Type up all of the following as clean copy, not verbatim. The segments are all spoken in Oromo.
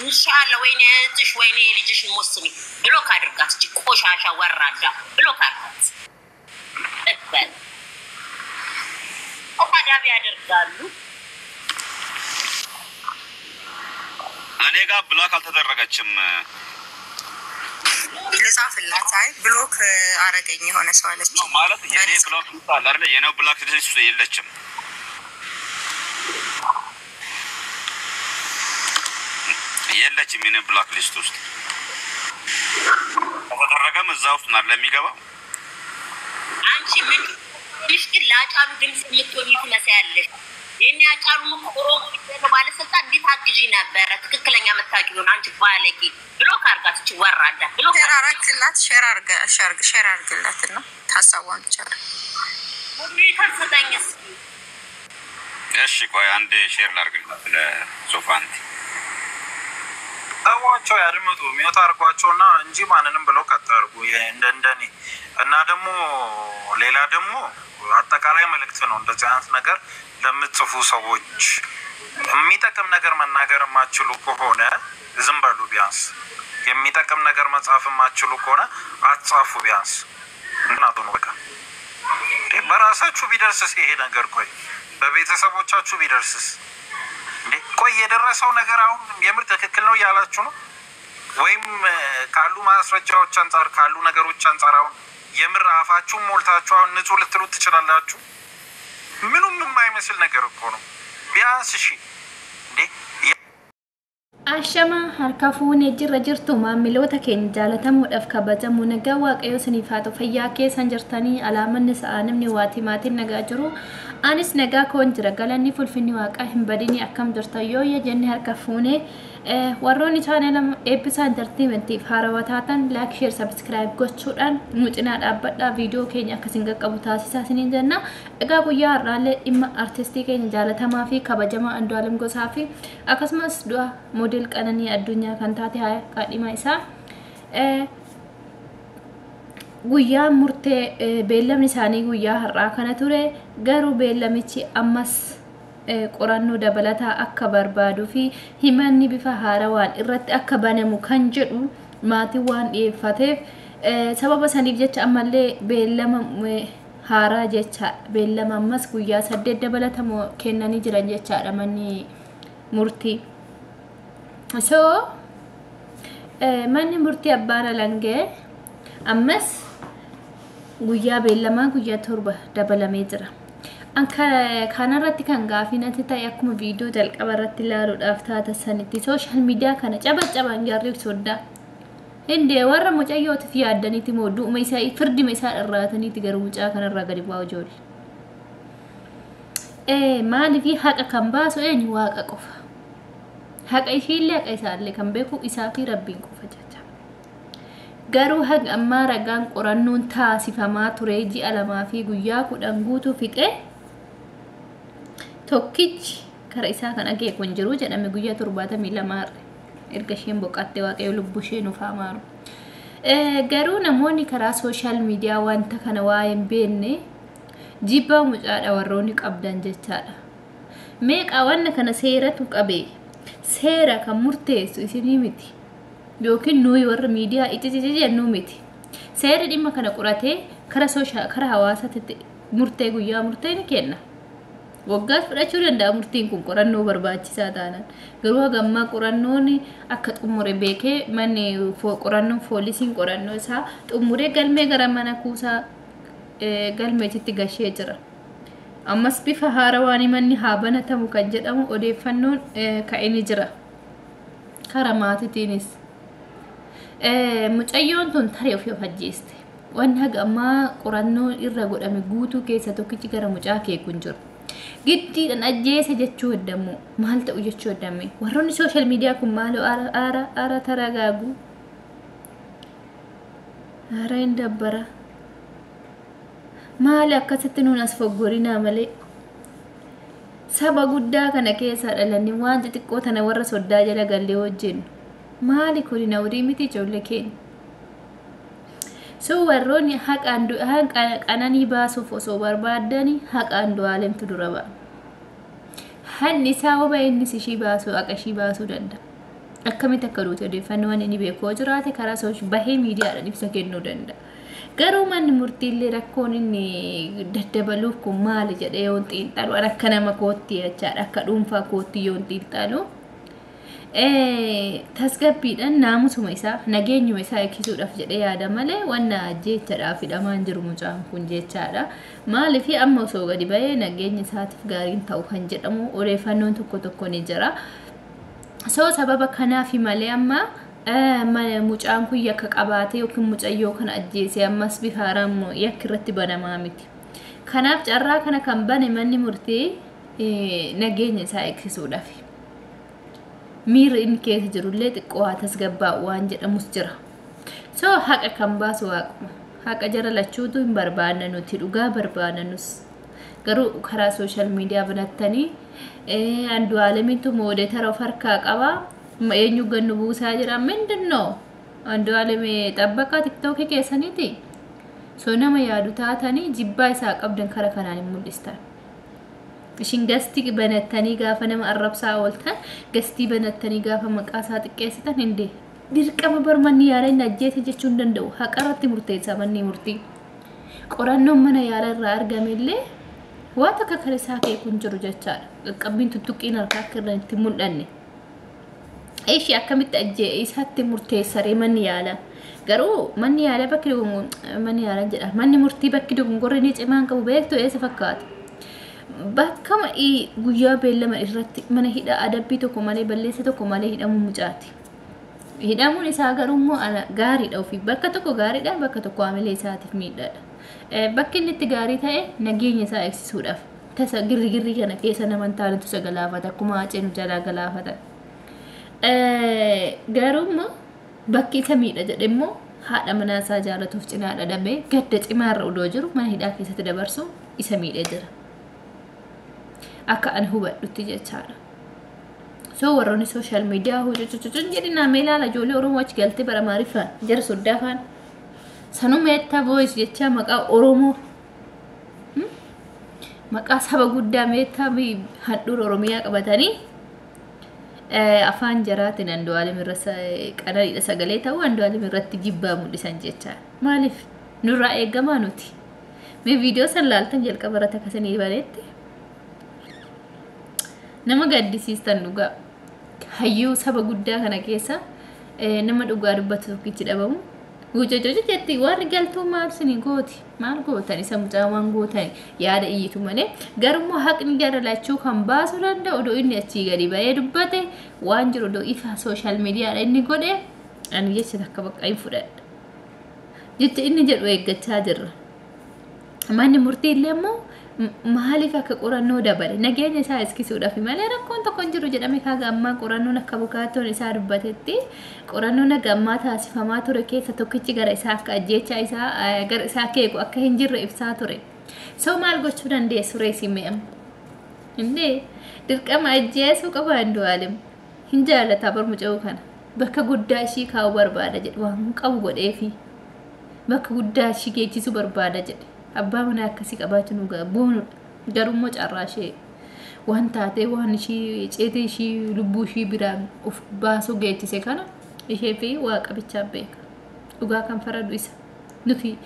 ኢንሻአላህ ወይኔ እህትሽ ወይኔ ልጅሽ ሙስኒ ብሎክ አድርጋት እቺ ቆሻሻ ወራዳ ብሎክ አድርጋት እበል አዳቢ ያደርጋሉ እኔ ጋር ብሎክ አልተደረገችም ለጻፍላት አይ ብሎክ አረገኝ ሆነ ሰው አለች ማለት የኔ ብሎክ ይጣል አይደል የኔው ብሎክ ልጅ የለችም የለችም የኔ ብሎክ ሊስት ውስጥ ተደረገም እዛው ውስጥ ነው ለሚገባው አንቺ ምን ምሽክል ላጫሉ ድምጽ ልትሆኚ ትመስያለሽ የኔ ያጫሉ ምቆሮም ማለት ሰጣ እንዴት አግጂ ነበር ትክክለኛ መታቂውን አንቺ ባለቂ ብሎክ አርጋት እቺ ወራዳ ብሎክ አርጋት ሼር አርግላት ነው ታሳዋን ቻለ ወዲ ተሰጣኝስ እሺ ቆይ አንዴ ሼር ላርግላት ለሶፋንቲ አዋቸው ያድምጡ ሚውት አርጓቸውና እንጂ ማንንም ብሎክ አታርጉ እንደኔ እና ደግሞ ሌላ ደግሞ አጠቃላይ መልእክት ነው እንደዚህ አይነት ነገር ለምትጽፉ ሰዎች የሚጠቅም ነገር መናገር ማችሉ ከሆነ ዝም በሉ ቢያንስ የሚጠቅም ነገር መጻፍ ማችሉ ከሆነ አጻፉ ቢያንስ እናቱ ነው በቃ በራሳችሁ ቢደርስስ ይሄ ነገር ቆይ በቤተሰቦቻችሁ ቢደርስስ እንዴ ቆይ የደረሰው ነገር አሁን የምር ትክክል ነው ያላችሁ ነው ወይም ካሉ ማስረጃዎች አንፃር ካሉ ነገሮች አንፃር አሁን የምር አፋችሁ ሞልታችሁ አሁን ንጹህ ልትሉት ትችላላችሁ ምንም የማይመስል ነገር እኮ ነው ቢያንስ እሺ እንዴ አሸማ harkafuun ejirra jirtu maamiloota keenya jaalatamuudhaaf kabajamu nagaa waaqayyo sinifaatu fayyaa keessan jirtanii alaamanni sa'aanimni waatimaatiin nagaa jiru anis nagaa koon jira galanni fulfinni waaqaa hin badini akkam jirta yoo jenne harkafuune warroonni chaaneela eebbisa entertainmentiif haarawataatan like share subscribe gochuudhaan nuucinaa dhaabbadhaa viidiyoo keenya akkasiin qaqqabu taasisaa isiniin jenna egaa guyyaa har'aallee dhimma artistii keenya jaalatamaa fi kabajamaa Andulem gosaa fi akkasumas du'a model qananii addunyaa kan taate haa qaadhima isaa guyyaa murtee beellamni isaanii guyyaa har'aa kana ture garuu beellamichi ammas qoranno dabalata akka barbaadu fi himanni bifa haarawaan irratti akka banamu kan jedhu maatii waan dhiyeeffateef sababa saniif jecha ammallee beellama haaraa jecha beellama ammas guyyaa 8 dabalata kennanii jiran jechaadha manni murtii so manni murtii abbaan alangee ammas guyyaa beellama guyyaa torba dabalamee jira anka kanarratti kan gaafinati ta'e akkuma viidiyoo jalqabarratti ilaaluudhaaf taata sanitti social media kana cabacaban jarri sodaa hinde warra mucayyooti fi yaaddaniiti mooduuma isaa firdima isaa irraataniiti garuu mucaa kanarraa gadi bu'aa ijoollee maali fi haqa kan baasu eenyu waaqa qofa haqa ishiillee haqa isaallee kan beeku isaa fi rabbiin qofa jecha garuu haga ammaa ragaan qorannoon taasifamaa ture ji'a lamaa fi guyyaa 10 guutuu fixee tokkichi kara isaa kan ageekon jiru jedhame guyyaa 72 erga isheen boqattee waaqayyo lubbuu ishee nuuf amaaru garuu namoonni karaa social media wanta kana waa'een beenne jibba mucaadha warroonni qabdan jechaadha meeqa wanna kana seeratu qabee seera kan murteessu isinii miti yookiin nuyi warra miidiyaa itti jennu miti seerri dhimma kana qoratee karaa social karaa hawaasaatti murtee guyyaa murtee ni kenna waggaas fudhachuu danda'a murtiin kun qorannoo barbaachisaa taanaan garuu hagammaa qorannoon akka xumure beekee manni qorannoo poolisiin qorannoo isaa xumuree galmee gara mana kuusaa galmeetitti gashee jira ammas bifa haarawaan manni haa banatamu kan jedhamu odeeffannoon ka'ee jira karaa maatiitiinis mucayyoon tun taree ofii of ajjeeste wanni hagammaa qorannoo irra godhame guutuu keessa tokkichi gara mucaa keekun jiru giddiidhaan ajjeese jechuu heddamu maal ta'u jechuu heddame warroonni social media kun maaloo ara taragaagu ara hin dabbara maal akkasitti nuun as foggorinaa malee saba guddaa kana keessa dhalanni waan xixiqqoo tana warra soddaa jala gallee wajjin maali kun nawrii miti ijoollee keenya so warroonni haqaan qananii baasuuf osoo barbaadani haqaan Andulemtu dura ba'a hanni isaa waba inni ishii baasuu aqashii baasuu danda'a akkamitti akka duute odeeffannoo waan inni beekoo jiraate karaa sooshaal bahee miidiyaadhaan ibsa kennuu danda'a. Garuu manni murtiillee rakkoon inni daddabaluuf kun maali jedhee yoon xiinxalu akka nama kootti jechaadha akka dhuunfaa kootti yoon xiinxalu tasgabbiidhaan naamusuma isaa nageenyuma isaa eegsisuudhaaf jedhee yaada malee wanna jechaadhaaf hidhamaan jiru mucaan kun jechaadha. Maaliif amma osoo gadi bahee nageenya isaatiif gaariin ta'u kan jedhamu odeeffannoon tokko ni jira. So sababa kanaaf malee amma mucaan kun yakka qabaatee yookiin mucayyoo kana ajjeesee ammas bifa haaraan yakki irratti banamaa miti. Kanaaf carraa kana kan bane manni murtii nageenya isaa eegsisuudhaaf. Miirri inni keessa jirullee xiqqoo haa tasgabbaa'u waan jedhamus jira. So haqa kan baasu waaquma. Haqa jara lachuutu hin barbaanna nuti dhugaa barbaanna nus. Garuu karaa sooshaal miidiyaa banattanii Andulemitu moodeetara of harkaa qaba. Eenyu gannu buusaa jira mindinoo Andulem xabbaqa TikTok keessaniiti. So nama yaadu taatanii jibbaa isaa qabdan kara kanaan hin mul'istan. Ishin gastii banattanii gaafa nama arrabsaa ooltan gastii banattanii gaafa maqaa isaa xiqqeessitan hinde dirqama barmanni yaala hin ajjeese jechuu hin danda'u. Haqa irratti murteessa manni murtii. Qorannoon mana yaala irraa argamellee waan akka karisaa kee kun jiru jechaadha. Qaqqabbiin tuttuqqiin harkaa akka irra itti mul'anne. Eeshi akkamitti ajjee isaatti murteessaree manni yaala. Garuu manni yaala bakki manni yaala jedha. Manni murtii bakki dogongorri ni cimaan qabu beektu eessa fakkaata? Bakka guyyaa beellama irratti mana hidhaa adabbii tokko malee balleessa tokko malee hidhamuu mucaati. Hidhamuun isaa garuu immoo gaariidha ofii bakka tokko gaariidha bakka tokko amalee isaatiif miidhaadha. Bakki inni itti gaarii ta'e nageenya isaa eegsisuudhaaf. Tasa girri kana keessa naman taanatu isa galaafata akkuma ceenu jalaa galaafata. Garuu immoo bakki isa miidha jedhe immoo haadha manaa isaa jaalatuuf cinaadha dhabee gadda cimaarra odoo jiru mana hidhaa keessatti dabarsu isa miidhee jira. Akka ani hubadhutti jechaadha. So warroonni sooshaal miidiyaa hojjechuun jedhina meelaala ijoollee Oromoo achi galtee bara maariifaan jara soddaafaan sanuma etta voice jecha maqaa Oromoo maqaa saba guddaa meetta handhuura Oromiyaa qabatanii afaan jaraatiin Andulem irra qananiidha sagalee ta'uu Andulem irratti jibbaa mul'isan jechaadha. Maaliif nurraa eegamaa nuti? Mee viidiyoo san laaltan jalqaba irratti akkasanii bareetti. Nama gaddisiistan dhugaa hayyuu saba guddaa kana keessa nama dhugaa dubbatu tokkichi dhabamu guujojojo jetti warri galtuu maal sini gooti maal gootan isa mucaa waan gootan yaada iyyitu malee garummaa haqni jara lachuu kan baasu danda'u odoo inni achii gadi bahee dubbate waan jiru odoo ifa sooshaal miidiyaadha inni godhe ani jecha takka bakka hin fudhadha jecha inni jedhu eeggachaa jirra. Manni murtii illee immoo maaliif akka qorannoo dabale nageenya isaa eegsisuudhaaf malee rakkoon tokko hin jiru jedhame kaaga ammaa qorannoon akka bukaatoon isaa dubbatetti qorannoon nagammaa taasifamaa ture keessa tokkichi gara isaa akka ajjeechaa isaa gara isaa keeku akka hin jirre ibsaa ture. So maal gochuu dandeessu reesii me'am? Indee dirqama ajjeesuu qaba Andulem hin jaalataa barmuca'uu kana bakka guddaa ishii kaa'uu barbaada jedhe waan qabu godheefi bakka guddaa ishii geechisuu barbaada jedhe. Abbaa mana akkasii qabaatu nu gaabboonu garummoo carraashee waan taatee waan ishii ceetee ishii lubbuu ishii biraan of baasuu geechise kana ishee fi waaqa bichaa beeka. Dhugaa kan faradu isa nuti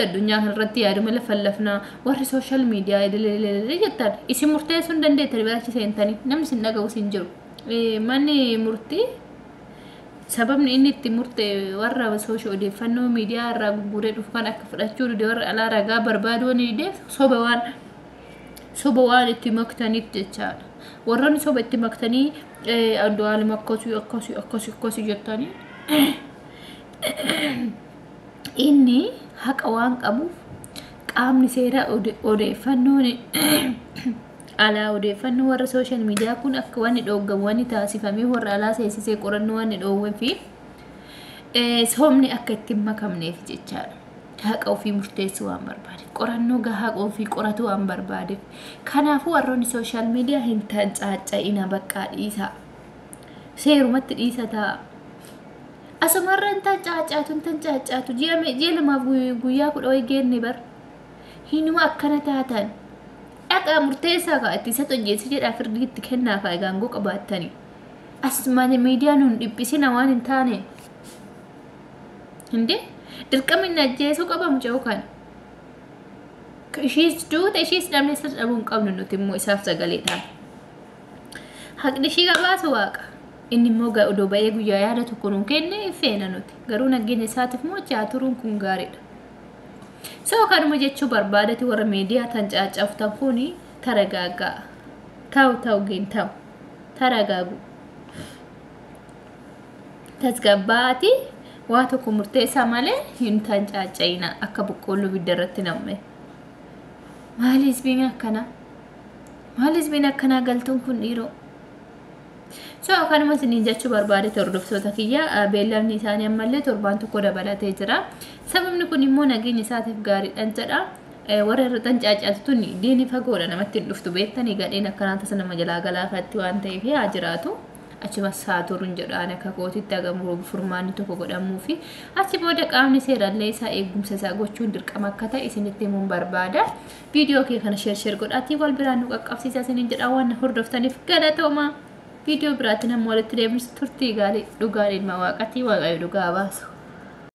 addunyaa kanarratti yaaduma lafallafnaa warri sooshaal miidiyaa idilee jettan isin murteessuu hin dandeettan birachi seentanii namni isin dhaga'u isin jiru. Manni murtii sababni inni itti murte warra sooshaal odeeffannoo miidiyaa irraa gurguree dhufu kan akka fudhachuu dide warra alaa ragaa barbaaduu ni deef soba waan itti maktaniif jechaadha. Warroonni soba itti maktanii Andulem akkasii jettanii inni haqa waan qabuuf qaamni seeraa odeeffannoon ala odeeffannoo warra sooshaal miidiyaa kun akka waan dhooggamu waan taasifamee warra alaa seensisee qorannoo waan dhoowwee fi soomni akka itti makamneef jechaadha. Haqa ofii murteessuu waan barbaadeef qorannoo gahaa ofii qoratu waan barbaadeef kanaafuu warroonni sooshaal miidiyaa hin tancaacca'ina bakka dhiisaa seerumatti dhiisa ta'a. Asumarra hin tancaaccatu ji'a lamaaf guyyaa 10 geenne bar hinuma akkana taatan. Akka murteessaa ka itti isa tojjeessi jedhaa firdiitti kennaa ka gaangoo qabaattanii asmaan miidiyaa nun dhiphisina waan hin taane hinde dirqamni ajjeesuu qabamu ce'u kan ishiis duuta ishiis dhabne isa dhabuun qabnu nuti immoo isaaf sagalee taane haqni ishii qabaasu waaqa inni immoo odoo ba'ee guyyaa yaada tokko nuun kenne feena nuti garuu nageenya isaatiif immoo chaaturuun kun gaariidha. So kanuma jechuu barbaadati warra miidiyaa tan caacaftan kuni taragaagaa ta'u geen ta'u taragaagu tasgabbaati waa tokko murteessaa malee hin tan caacayina akka boqqolloo bidda irratti namme maalis biin akkana galtuun kun dhiiroo. So kanuma siniin jechuu barbaadate hordoftoota kiyya beellamni isaanii ammallee torbaan tokko dabalatee jira. Sababni kun immoo nageenya isaatiif gaariidhaan jedha. Warra irra tan caacattuun diini fagoodha namatti hin dhuftu beektanii gadheen akkanaa tasa nama jalaa galaafatti waan ta'eef haa jiraatu. Achumas haa turuun jedhaan akka kootitti agamuu furmaanni tokko godhamuu fi achi booda qaamni seerallee isaa eegumsa isaa gochuun dirqama akka ta'e isinitti himuun barbaada. Viidiyoo kee kana sheer godhaatii wal biraan nu qaqqabsiisaa isiniin jedha waan hordoftaniif galatooma. Video biraatti nama walitti deemnu turtii gaarii dhugaan ilma waaqatii waaqayyo dhugaa baasu.